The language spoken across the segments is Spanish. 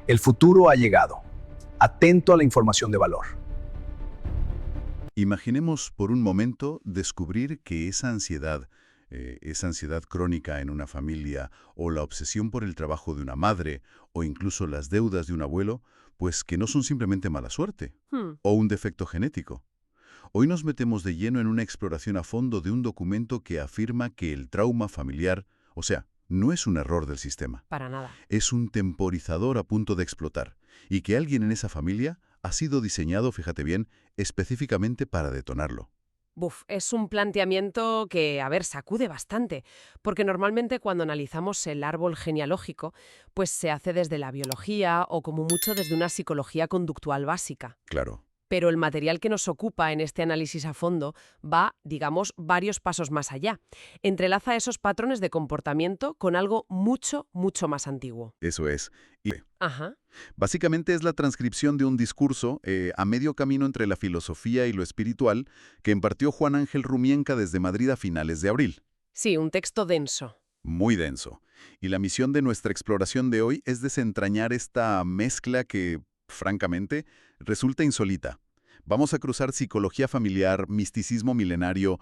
El futuro ha llegado. Atento a la información de valor. Imaginemos por un momento descubrir que esa ansiedad crónica en una familia, o la obsesión por el trabajo de una madre, o incluso las deudas de un abuelo, pues que no son simplemente mala suerte, Hmm. o un defecto genético. Hoy nos metemos de lleno en una exploración a fondo de un documento que afirma que el trauma familiar, o sea, no es un error del sistema, Para nada. es un temporizador a punto de explotar, y que alguien en esa familia ha sido diseñado, fíjate bien, específicamente para detonarlo. Buf, es un planteamiento que, a ver, sacude bastante, porque normalmente cuando analizamos el árbol genealógico, pues se hace desde la biología o como mucho desde una psicología conductual básica. Claro. Pero el material que nos ocupa en este análisis a fondo va, digamos, varios pasos más allá. Entrelaza esos patrones de comportamiento con algo mucho, mucho más antiguo. Eso es. Y Ajá. básicamente es la transcripción de un discurso a medio camino entre la filosofía y lo espiritual que impartió Juan Ángel Rumienca desde Madrid a finales de abril. Sí, un texto denso. Muy denso. Y la misión de nuestra exploración de hoy es desentrañar esta mezcla que, francamente, resulta insólita. Vamos a cruzar psicología familiar, misticismo milenario,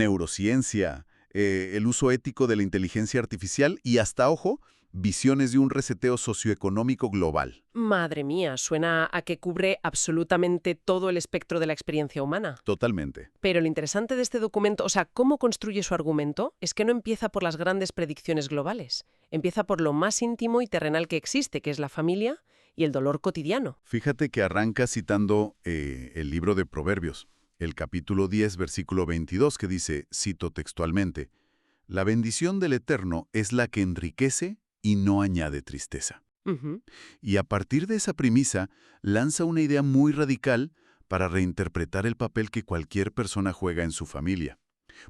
neurociencia, el uso ético de la inteligencia artificial y hasta, ojo, visiones de un reseteo socioeconómico global. Madre mía, suena a que cubre absolutamente todo el espectro de la experiencia humana. Totalmente. Pero lo interesante de este documento, o sea, cómo construye su argumento, es que no empieza por las grandes predicciones globales. Empieza por lo más íntimo y terrenal que existe, que es la familia y el dolor cotidiano. Fíjate que arranca citando el libro de Proverbios, el capítulo 10, versículo 22, que dice, cito textualmente, «La bendición del Eterno es la que enriquece y no añade tristeza». Ujú. Y a partir de esa premisa, lanza una idea muy radical para reinterpretar el papel que cualquier persona juega en su familia.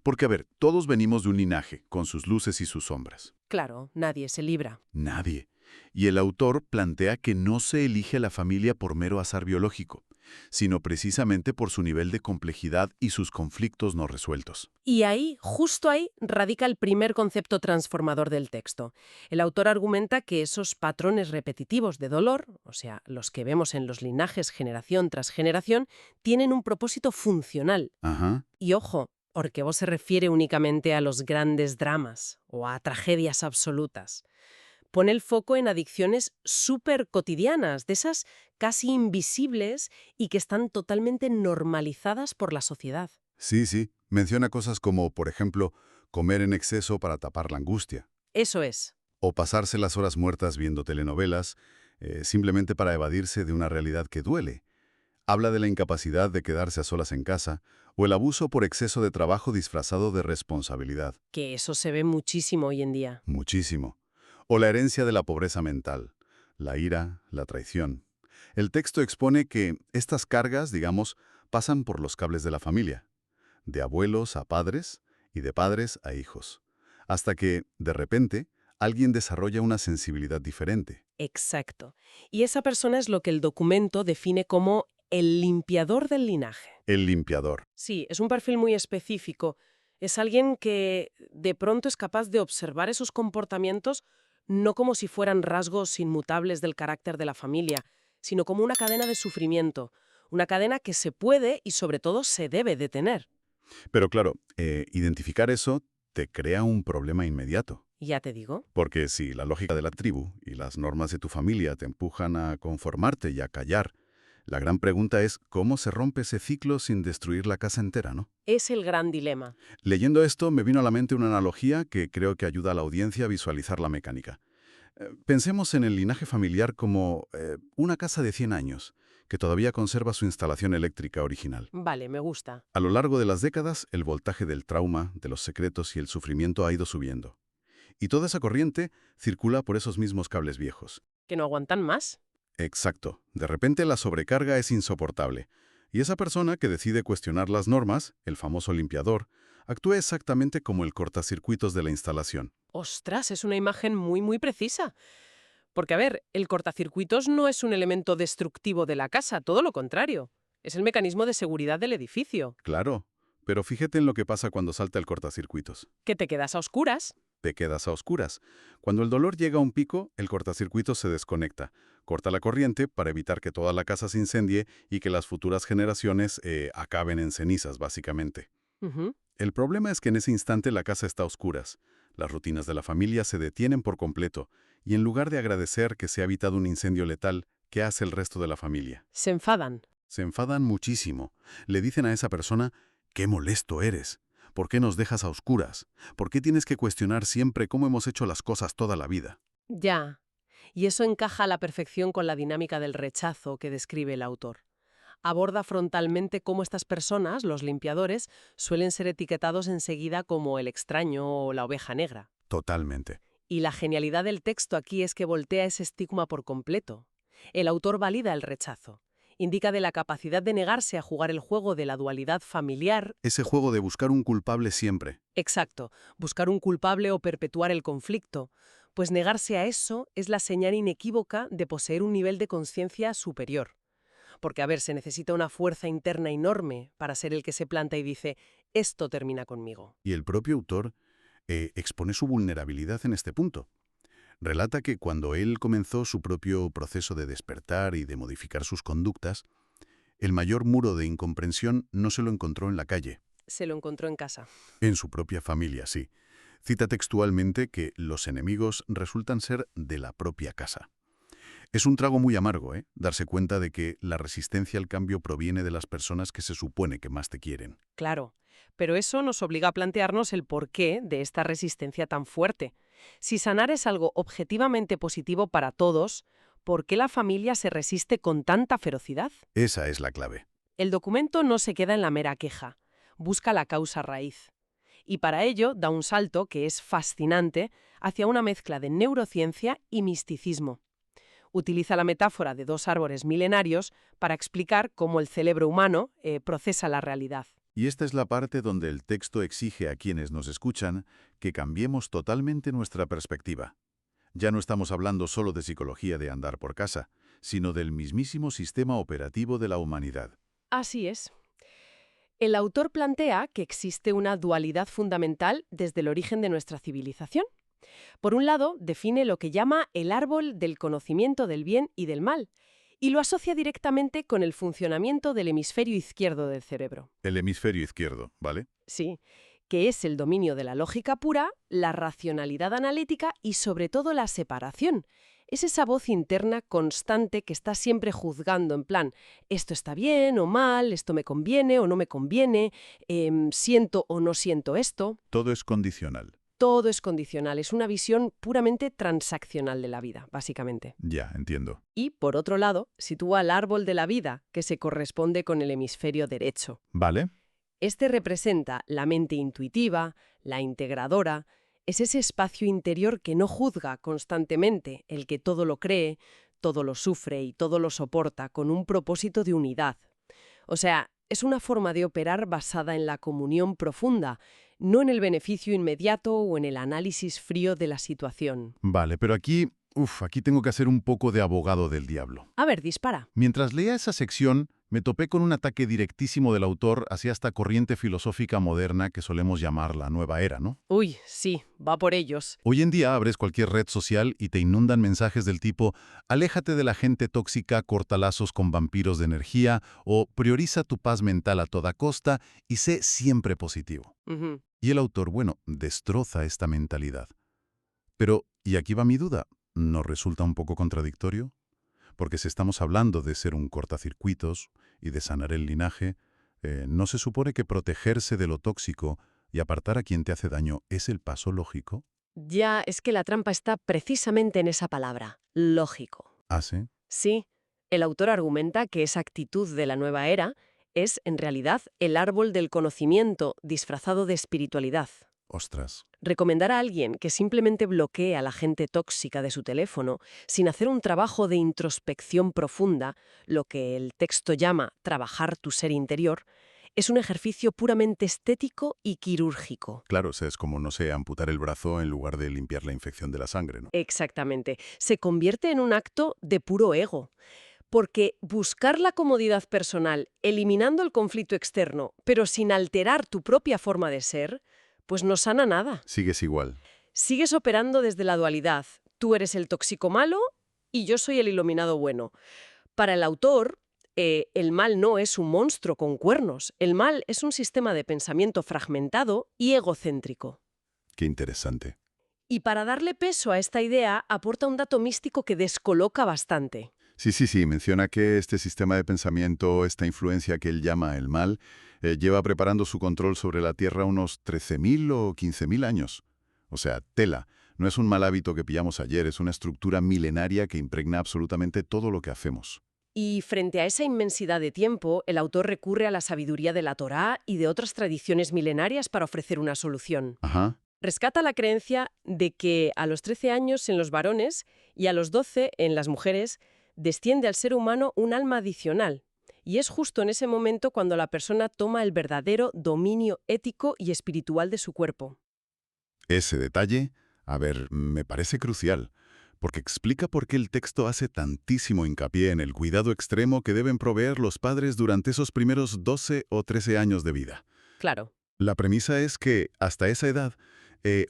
Porque, a ver, todos venimos de un linaje, con sus luces y sus sombras. Claro, nadie se libra. Nadie. Y el autor plantea que no se elige a la familia por mero azar biológico, sino precisamente por su nivel de complejidad y sus conflictos no resueltos. Y ahí, justo ahí, radica el primer concepto transformador del texto. El autor argumenta que esos patrones repetitivos de dolor, o sea, los que vemos en los linajes generación tras generación, tienen un propósito funcional. Ajá. Y ojo, porque vos se refiere únicamente a los grandes dramas o a tragedias absolutas. Pone el foco en adicciones súper cotidianas, de esas casi invisibles y que están totalmente normalizadas por la sociedad. Sí, sí. Menciona cosas como, por ejemplo, comer en exceso para tapar la angustia, Eso es. o pasarse las horas muertas viendo telenovelas, simplemente para evadirse de una realidad que duele. Habla de la incapacidad de quedarse a solas en casa, o el abuso por exceso de trabajo disfrazado de responsabilidad. Que eso se ve muchísimo hoy en día. Muchísimo. O la herencia de la pobreza mental, la ira, la traición. El texto expone que estas cargas, digamos, pasan por los cables de la familia, de abuelos a padres y de padres a hijos, hasta que, de repente, alguien desarrolla una sensibilidad diferente. Exacto. Y esa persona es lo que el documento define como el limpiador del linaje. El limpiador. Sí, es un perfil muy específico. Es alguien que de pronto es capaz de observar esos comportamientos no como si fueran rasgos inmutables del carácter de la familia, sino como una cadena de sufrimiento, una cadena que se puede y sobre todo se debe detener. Pero claro, identificar eso te crea un problema inmediato. Ya te digo. Porque si la lógica de la tribu y las normas de tu familia te empujan a conformarte y a callar, la gran pregunta es cómo se rompe ese ciclo sin destruir la casa entera, ¿no? Es el gran dilema. Leyendo esto me vino a la mente una analogía que creo que ayuda a la audiencia a visualizar la mecánica. Pensemos en el linaje familiar como una casa de 100 años, que todavía conserva su instalación eléctrica original. Vale, me gusta. A lo largo de las décadas, el voltaje del trauma, de los secretos y el sufrimiento ha ido subiendo. Y toda esa corriente circula por esos mismos cables viejos. ¿Que no aguantan más? Exacto. De repente la sobrecarga es insoportable. Y esa persona que decide cuestionar las normas, el famoso limpiador, actúa exactamente como el cortacircuitos de la instalación. Ostras, es una imagen muy, muy precisa. Porque, a ver, el cortacircuitos no es un elemento destructivo de la casa, todo lo contrario. Es el mecanismo de seguridad del edificio. Claro, pero fíjate en lo que pasa cuando salta el cortacircuitos. Que te quedas a oscuras. te quedas a oscuras. Cuando el dolor llega a un pico, el cortacircuito se desconecta. Corta la corriente para evitar que toda la casa se incendie y que las futuras generaciones acaben en cenizas, básicamente. Ujú. El problema es que en ese instante la casa está a oscuras. Las rutinas de la familia se detienen por completo, y en lugar de agradecer que se ha evitado un incendio letal, ¿qué hace el resto de la familia? Se enfadan. Se enfadan muchísimo. Le dicen a esa persona, «¡Qué molesto eres! ¿Por qué nos dejas a oscuras? ¿Por qué tienes que cuestionar siempre cómo hemos hecho las cosas toda la vida?» Ya. Y eso encaja a la perfección con la dinámica del rechazo que describe el autor. Aborda frontalmente cómo estas personas, los limpiadores, suelen ser etiquetados enseguida como el extraño o la oveja negra. Totalmente. Y la genialidad del texto aquí es que voltea ese estigma por completo. El autor valida el rechazo. Indica de la capacidad de negarse a jugar el juego de la dualidad familiar. Ese juego de buscar un culpable siempre. Exacto, buscar un culpable o perpetuar el conflicto. Pues negarse a eso es la señal inequívoca de poseer un nivel de conciencia superior. Porque, a ver, se necesita una fuerza interna enorme para ser el que se planta y dice, esto termina conmigo. Y el propio autor expone su vulnerabilidad en este punto. Relata que cuando él comenzó su propio proceso de despertar y de modificar sus conductas, el mayor muro de incomprensión no se lo encontró en la calle. Se lo encontró en casa. En su propia familia, sí. Cita textualmente que los enemigos resultan ser de la propia casa. Es un trago muy amargo, darse cuenta de que la resistencia al cambio proviene de las personas que se supone que más te quieren. Claro, pero eso nos obliga a plantearnos el porqué de esta resistencia tan fuerte. Si sanar es algo objetivamente positivo para todos, ¿por qué la familia se resiste con tanta ferocidad? Esa es la clave. El documento no se queda en la mera queja, busca la causa raíz. Y para ello da un salto que es fascinante hacia una mezcla de neurociencia y misticismo. Utiliza la metáfora de dos árboles milenarios para explicar cómo el cerebro humano procesa la realidad. Y esta es la parte donde el texto exige a quienes nos escuchan que cambiemos totalmente nuestra perspectiva. Ya no estamos hablando solo de psicología de andar por casa, sino del mismísimo sistema operativo de la humanidad. Así es. El autor plantea que existe una dualidad fundamental desde el origen de nuestra civilización. Por un lado, define lo que llama el árbol del conocimiento del bien y del mal, y lo asocia directamente con el funcionamiento del hemisferio izquierdo del cerebro. El hemisferio izquierdo, ¿vale? Sí, que es el dominio de la lógica pura, la racionalidad analítica y sobre todo la separación. Es esa voz interna constante que está siempre juzgando en plan, esto está bien o mal, esto me conviene o no me conviene, siento o no siento esto. Todo es condicional. Todo es condicional, es una visión puramente transaccional de la vida, básicamente. Ya, entiendo. Y, por otro lado, sitúa el árbol de la vida, que se corresponde con el hemisferio derecho. ¿Vale? Este representa la mente intuitiva, la integradora, es ese espacio interior que no juzga constantemente, el que todo lo cree, todo lo sufre y todo lo soporta con un propósito de unidad. O sea, es una forma de operar basada en la comunión profunda, no en el beneficio inmediato o en el análisis frío de la situación. Vale, pero aquí tengo que hacer un poco de abogado del diablo. A ver, dispara. Mientras leía esa sección, me topé con un ataque directísimo del autor hacia esta corriente filosófica moderna que solemos llamar la nueva era, ¿no? Uy, sí, va por ellos. Hoy en día abres cualquier red social y te inundan mensajes del tipo «Aléjate de la gente tóxica, corta lazos con vampiros de energía» o «Prioriza tu paz mental a toda costa y sé siempre positivo». Ujú. Y el autor, destroza esta mentalidad. Pero, y aquí va mi duda, ¿no resulta un poco contradictorio? Porque si estamos hablando de ser un cortacircuitos y de sanar el linaje, ¿no se supone que protegerse de lo tóxico y apartar a quien te hace daño es el paso lógico? Ya, es que la trampa está precisamente en esa palabra, lógico. ¿Ah, sí? Sí, el autor argumenta que esa actitud de la nueva era es, en realidad, el árbol del conocimiento disfrazado de espiritualidad. Ostras. Recomendar a alguien que simplemente bloquee a la gente tóxica de su teléfono sin hacer un trabajo de introspección profunda, lo que el texto llama trabajar tu ser interior, es un ejercicio puramente estético y quirúrgico. Claro, es como, no sé, amputar el brazo en lugar de limpiar la infección de la sangre, ¿no? Exactamente. Se convierte en un acto de puro ego. Porque buscar la comodidad personal, eliminando el conflicto externo, pero sin alterar tu propia forma de ser, pues no sana nada. Sigues igual. Sigues operando desde la dualidad. Tú eres el tóxico malo y yo soy el iluminado bueno. Para el autor, el mal no es un monstruo con cuernos. El mal es un sistema de pensamiento fragmentado y egocéntrico. Qué interesante. Y para darle peso a esta idea, aporta un dato místico que descoloca bastante. Sí. Menciona que este sistema de pensamiento, esta influencia que él llama el mal, lleva preparando su control sobre la Tierra unos 13.000 o 15.000 años. O sea, tela. No es un mal hábito que pillamos ayer, es una estructura milenaria que impregna absolutamente todo lo que hacemos. Y frente a esa inmensidad de tiempo, el autor recurre a la sabiduría de la Torá y de otras tradiciones milenarias para ofrecer una solución. Ajá. Rescata la creencia de que a los 13 años en los varones y a los 12 en las mujeres desciende al ser humano un alma adicional. Y es justo en ese momento cuando la persona toma el verdadero dominio ético y espiritual de su cuerpo. Ese detalle, a ver, me parece crucial, porque explica por qué el texto hace tantísimo hincapié en el cuidado extremo que deben proveer los padres durante esos primeros 12 o 13 años de vida. Claro. La premisa es que, hasta esa edad,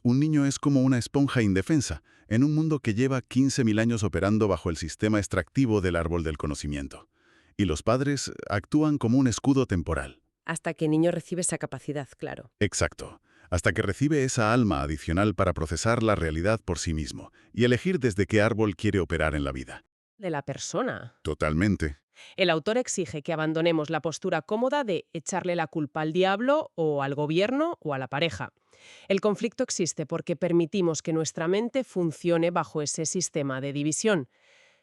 un niño es como una esponja indefensa, en un mundo que lleva 15.000 años operando bajo el sistema extractivo del árbol del conocimiento. Y los padres actúan como un escudo temporal. Hasta que el niño recibe esa capacidad, claro. Exacto. Hasta que recibe esa alma adicional para procesar la realidad por sí mismo y elegir desde qué árbol quiere operar en la vida. De la persona. Totalmente. El autor exige que abandonemos la postura cómoda de echarle la culpa al diablo o al gobierno o a la pareja. El conflicto existe porque permitimos que nuestra mente funcione bajo ese sistema de división.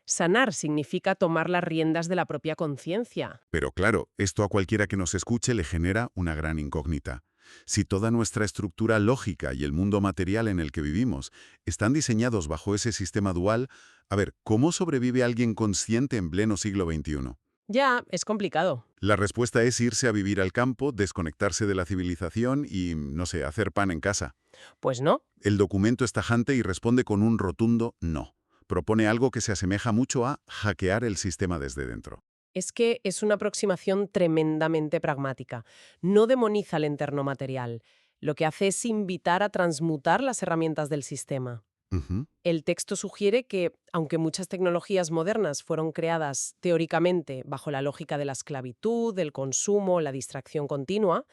Sanar significa tomar las riendas de la propia conciencia. Pero claro, esto a cualquiera que nos escuche le genera una gran incógnita. Si toda nuestra estructura lógica y el mundo material en el que vivimos están diseñados bajo ese sistema dual, a ver, ¿cómo sobrevive alguien consciente en pleno siglo XXI? Ya, es complicado. La respuesta es irse a vivir al campo, desconectarse de la civilización y, no sé, hacer pan en casa. Pues no. El documento es tajante y responde con un rotundo no. Propone algo que se asemeja mucho a hackear el sistema desde dentro. Es que es una aproximación tremendamente pragmática. No demoniza el entorno material. Lo que hace es invitar a transmutar las herramientas del sistema. Ujú. El texto sugiere que, aunque muchas tecnologías modernas fueron creadas teóricamente bajo la lógica de la esclavitud, del consumo, la distracción continua,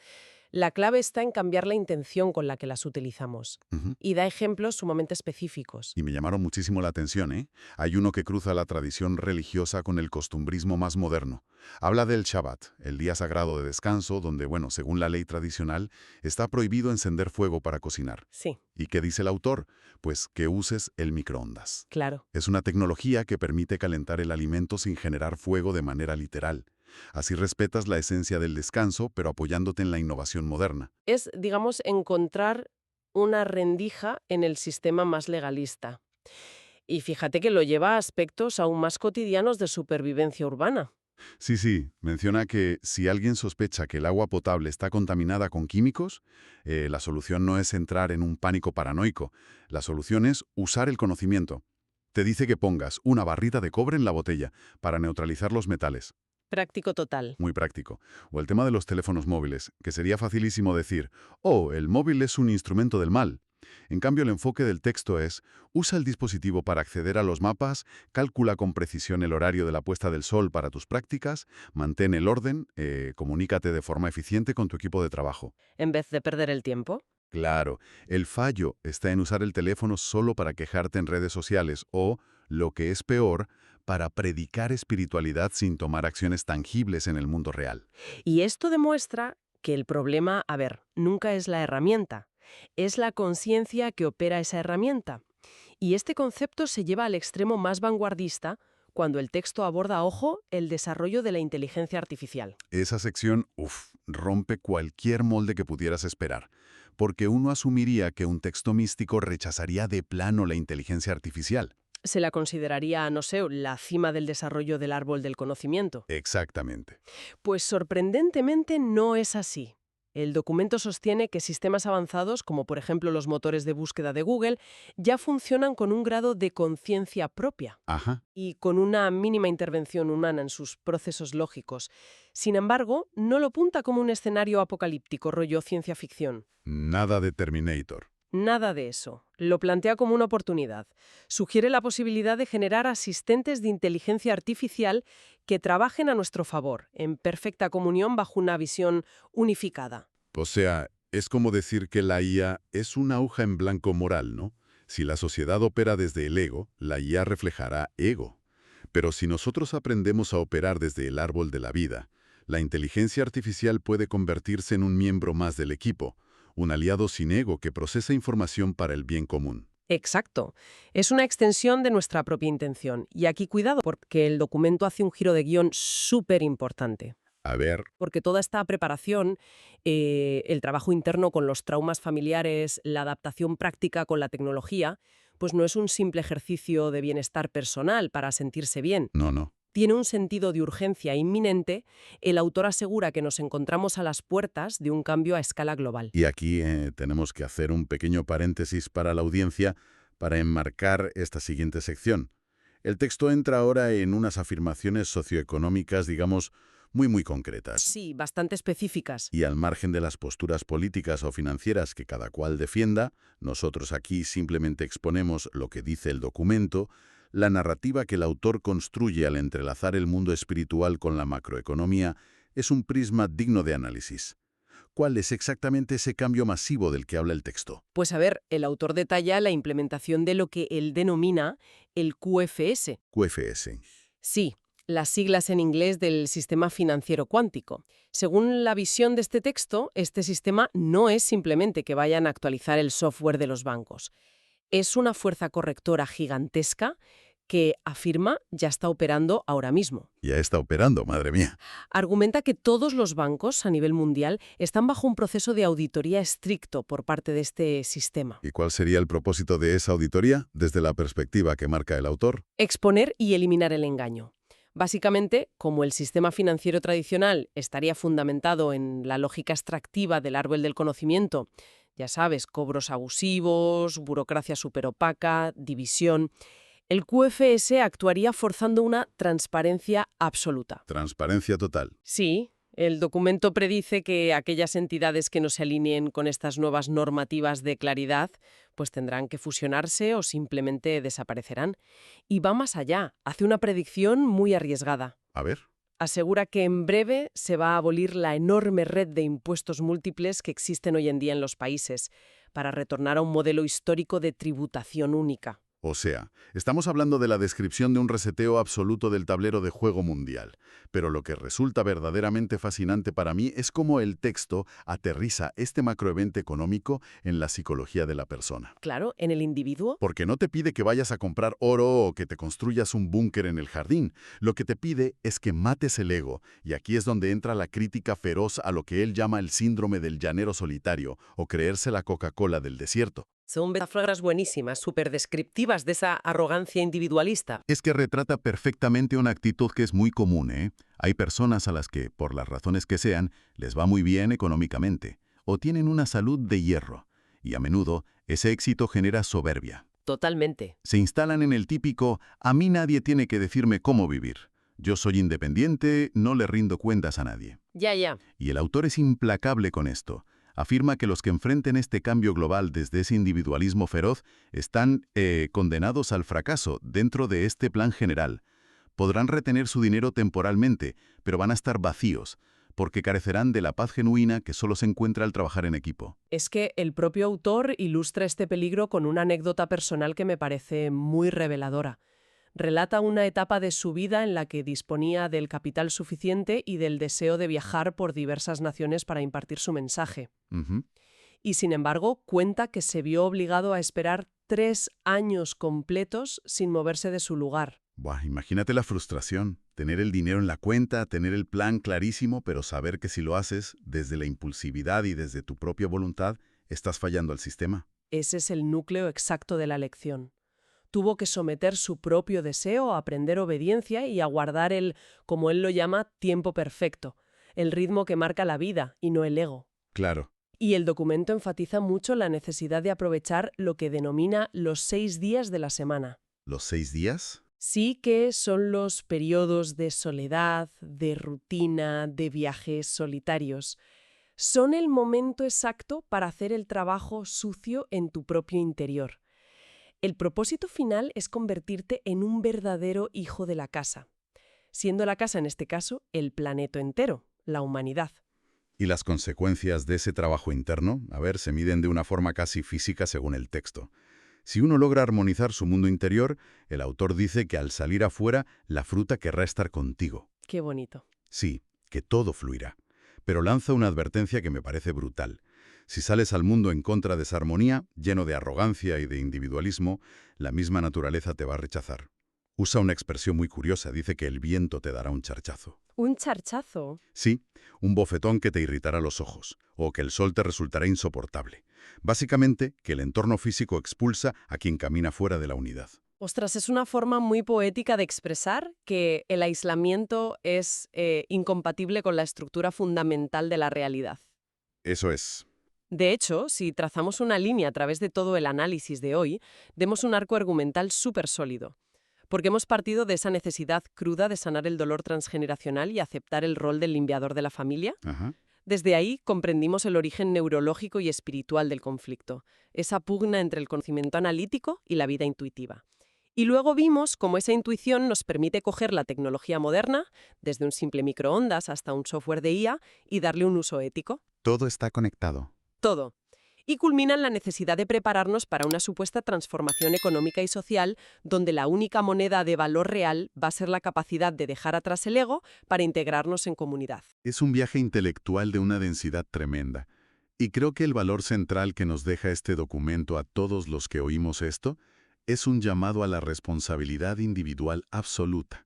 la clave está en cambiar la intención con la que las utilizamos. Ujú. Y da ejemplos sumamente específicos. Y me llamaron muchísimo la atención, ¿eh? Hay uno que cruza la tradición religiosa con el costumbrismo más moderno. Habla del Shabbat, el día sagrado de descanso, donde, bueno, según la ley tradicional, está prohibido encender fuego para cocinar. Sí, ¿Y qué dice el autor? Pues que uses el microondas. claro. Es una tecnología que permite calentar el alimento sin generar fuego de manera literal. Así respetas la esencia del descanso, pero apoyándote en la innovación moderna. Es, digamos, encontrar una rendija en el sistema más legalista. Y fíjate que lo lleva a aspectos aún más cotidianos de supervivencia urbana. Sí, menciona que si alguien sospecha que el agua potable está contaminada con químicos, la solución no es entrar en un pánico paranoico. La solución es usar el conocimiento. Te dice que pongas una barrita de cobre en la botella para neutralizar los metales. Práctico total. Muy práctico. O el tema de los teléfonos móviles, que sería facilísimo decir, oh, el móvil es un instrumento del mal. En cambio, el enfoque del texto es, usa el dispositivo para acceder a los mapas, calcula con precisión el horario de la puesta del sol para tus prácticas, mantén el orden, comunícate de forma eficiente con tu equipo de trabajo. En vez de perder el tiempo. Claro, el fallo está en usar el teléfono solo para quejarte en redes sociales o, lo que es peor, para predicar espiritualidad sin tomar acciones tangibles en el mundo real. Y esto demuestra que el problema, nunca es la herramienta. Es la conciencia que opera esa herramienta. Y este concepto se lleva al extremo más vanguardista cuando el texto aborda, ojo, el desarrollo de la inteligencia artificial. Esa sección, rompe cualquier molde que pudieras esperar, porque uno asumiría que un texto místico rechazaría de plano la inteligencia artificial. Se la consideraría, no sé, la cima del desarrollo del árbol del conocimiento. Exactamente. Pues sorprendentemente no es así. El documento sostiene que sistemas avanzados, como por ejemplo los motores de búsqueda de Google, ya funcionan con un grado de conciencia propia Ajá. y con una mínima intervención humana en sus procesos lógicos. Sin embargo, no lo pinta como un escenario apocalíptico, rollo ciencia ficción. Nada de Terminator. Nada de eso. Lo plantea como una oportunidad. Sugiere la posibilidad de generar asistentes de inteligencia artificial que trabajen a nuestro favor, en perfecta comunión bajo una visión unificada. O sea, es como decir que la IA es una hoja en blanco moral, ¿no? Si la sociedad opera desde el ego, la IA reflejará ego. Pero si nosotros aprendemos a operar desde el árbol de la vida, la inteligencia artificial puede convertirse en un miembro más del equipo, un aliado sin ego que procesa información para el bien común. Exacto. Es una extensión de nuestra propia intención. Y aquí cuidado, porque el documento hace un giro de guión súper importante. A ver, Porque toda esta preparación, el trabajo interno con los traumas familiares, la adaptación práctica con la tecnología, pues no es un simple ejercicio de bienestar personal para sentirse bien. no. Tiene un sentido de urgencia inminente. El autor asegura que nos encontramos a las puertas de un cambio a escala global. Y aquí tenemos que hacer un pequeño paréntesis para la audiencia para enmarcar esta siguiente sección. El texto entra ahora en unas afirmaciones socioeconómicas, digamos, muy concretas. Sí, bastante específicas. Y al margen de las posturas políticas o financieras que cada cual defienda, nosotros aquí simplemente exponemos lo que dice el documento, la narrativa que el autor construye al entrelazar el mundo espiritual con la macroeconomía es un prisma digno de análisis. ¿Cuál es exactamente ese cambio masivo del que habla el texto? Pues a ver, el autor detalla la implementación de lo que él denomina el QFS. QFS. Sí, las siglas en inglés del sistema financiero cuántico. Según la visión de este texto, este sistema no es simplemente que vayan a actualizar el software de los bancos. Es una fuerza correctora gigantesca que, afirma, ya está operando ahora mismo. Ya está operando, madre mía. Argumenta que todos los bancos a nivel mundial están bajo un proceso de auditoría estricto por parte de este sistema. ¿Y cuál sería el propósito de esa auditoría desde la perspectiva que marca el autor? Exponer y eliminar el engaño. Básicamente, como el sistema financiero tradicional estaría fundamentado en la lógica extractiva del árbol del conocimiento, ya sabes, cobros abusivos, burocracia superopaca, división, el QFS actuaría forzando una transparencia absoluta. Transparencia total. Sí, el documento predice que aquellas entidades que no se alineen con estas nuevas normativas de claridad, pues tendrán que fusionarse o simplemente desaparecerán. Y va más allá, hace una predicción muy arriesgada. A ver. Asegura que en breve se va a abolir la enorme red de impuestos múltiples que existen hoy en día en los países, para retornar a un modelo histórico de tributación única. O sea, estamos hablando de la descripción de un reseteo absoluto del tablero de juego mundial. Pero lo que resulta verdaderamente fascinante para mí es cómo el texto aterriza este macroevento económico en la psicología de la persona. Claro, en el individuo. Porque no te pide que vayas a comprar oro o que te construyas un búnker en el jardín. Lo que te pide es que mates el ego. Y aquí es donde entra la crítica feroz a lo que él llama el síndrome del llanero solitario o creerse la Coca-Cola del desierto. Son metáforas buenísimas, súper descriptivas de esa arrogancia individualista. Es que retrata perfectamente una actitud que es muy común, ¿eh? Hay personas a las que, por las razones que sean, les va muy bien económicamente, o tienen una salud de hierro, y a menudo ese éxito genera soberbia. Totalmente. Se instalan en el típico, a mí nadie tiene que decirme cómo vivir. Yo soy independiente, no le rindo cuentas a nadie. Ya. Y el autor es implacable con esto. Afirma que los que enfrenten este cambio global desde ese individualismo feroz están condenados al fracaso dentro de este plan general. Podrán retener su dinero temporalmente, pero van a estar vacíos, porque carecerán de la paz genuina que solo se encuentra al trabajar en equipo. Es que el propio autor ilustra este peligro con una anécdota personal que me parece muy reveladora. Relata una etapa de su vida en la que disponía del capital suficiente y del deseo de viajar por diversas naciones para impartir su mensaje. Y sin embargo, cuenta que se vio obligado a esperar 3 años completos sin moverse de su lugar. Buah, imagínate la frustración. Tener el dinero en la cuenta, tener el plan clarísimo, pero saber que si lo haces desde la impulsividad y desde tu propia voluntad, estás fallando al sistema. Ese es el núcleo exacto de la lección. Tuvo que someter su propio deseo a aprender obediencia y a guardar el, como él lo llama, tiempo perfecto, el ritmo que marca la vida y no el ego. Claro. Y el documento enfatiza mucho la necesidad de aprovechar lo que denomina los 6 días de la semana. ¿Los 6 días? Sí que son los periodos de soledad, de rutina, de viajes solitarios. Son el momento exacto para hacer el trabajo sucio en tu propio interior. El propósito final es convertirte en un verdadero hijo de la casa, siendo la casa en este caso el planeta entero, la humanidad. Y las consecuencias de ese trabajo interno, se miden de una forma casi física según el texto. Si uno logra armonizar su mundo interior, el autor dice que al salir afuera, la fruta querrá estar contigo. Qué bonito. Sí, que todo fluirá. Pero lanza una advertencia que me parece brutal. Si sales al mundo en contra de esa armonía, lleno de arrogancia y de individualismo, la misma naturaleza te va a rechazar. Usa una expresión muy curiosa, dice que el viento te dará un charchazo. ¿Un charchazo? Sí, un bofetón que te irritará los ojos, o que el sol te resultará insoportable. Básicamente, que el entorno físico expulsa a quien camina fuera de la unidad. Ostras, es una forma muy poética de expresar que el aislamiento es incompatible con la estructura fundamental de la realidad. Eso es. De hecho, si trazamos una línea a través de todo el análisis de hoy, vemos un arco argumental súper sólido. Porque hemos partido de esa necesidad cruda de sanar el dolor transgeneracional y aceptar el rol del limpiador de la familia. Ajá. Desde ahí comprendimos el origen neurológico y espiritual del conflicto, esa pugna entre el conocimiento analítico y la vida intuitiva. Y luego vimos cómo esa intuición nos permite coger la tecnología moderna, desde un simple microondas hasta un software de IA, y darle un uso ético. Todo está conectado. Todo. Y culmina en la necesidad de prepararnos para una supuesta transformación económica y social donde la única moneda de valor real va a ser la capacidad de dejar atrás el ego para integrarnos en comunidad. Es un viaje intelectual de una densidad tremenda. Y creo que el valor central que nos deja este documento a todos los que oímos esto es un llamado a la responsabilidad individual absoluta.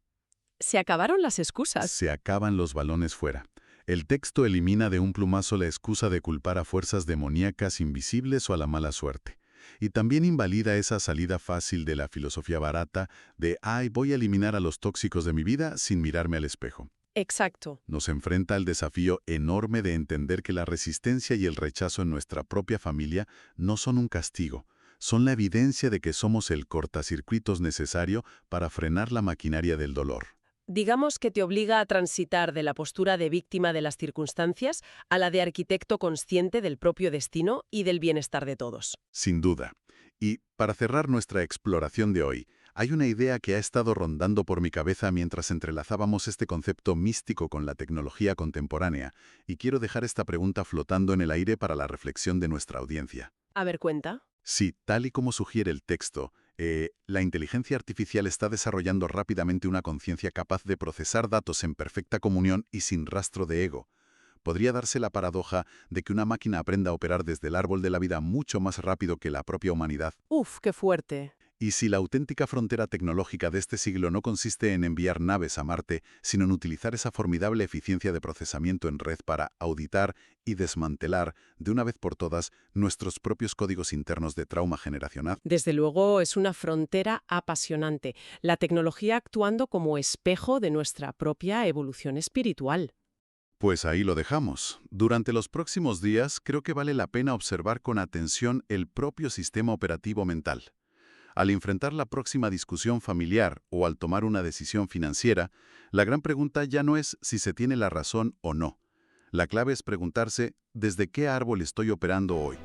Se acabaron las excusas. Se acaban los balones fuera. El texto elimina de un plumazo la excusa de culpar a fuerzas demoníacas invisibles o a la mala suerte. Y también invalida esa salida fácil de la filosofía barata de «ay, voy a eliminar a los tóxicos de mi vida sin mirarme al espejo». Exacto. Nos enfrenta al desafío enorme de entender que la resistencia y el rechazo en nuestra propia familia no son un castigo, son la evidencia de que somos el cortacircuitos necesario para frenar la maquinaria del dolor. Digamos que te obliga a transitar de la postura de víctima de las circunstancias a la de arquitecto consciente del propio destino y del bienestar de todos. Sin duda. Y para cerrar nuestra exploración de hoy, hay una idea que ha estado rondando por mi cabeza mientras entrelazábamos este concepto místico con la tecnología contemporánea, y quiero dejar esta pregunta flotando en el aire para la reflexión de nuestra audiencia. A ver, cuenta. Si, tal y como sugiere el texto, la inteligencia artificial está desarrollando rápidamente una conciencia capaz de procesar datos en perfecta comunión y sin rastro de ego, podría darse la paradoja de que una máquina aprenda a operar desde el árbol de la vida mucho más rápido que la propia humanidad. Uf, qué fuerte. Y si la auténtica frontera tecnológica de este siglo no consiste en enviar naves a Marte, sino en utilizar esa formidable eficiencia de procesamiento en red para auditar y desmantelar, de una vez por todas, nuestros propios códigos internos de trauma generacional. Desde luego es una frontera apasionante, la tecnología actuando como espejo de nuestra propia evolución espiritual. Pues ahí lo dejamos. Durante los próximos días creo que vale la pena observar con atención el propio sistema operativo mental. Al enfrentar la próxima discusión familiar o al tomar una decisión financiera, la gran pregunta ya no es si se tiene la razón o no. La clave es preguntarse, ¿desde qué árbol estoy operando hoy?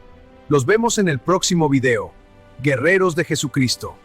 Los vemos en el próximo video. Guerreros de Jesucristo.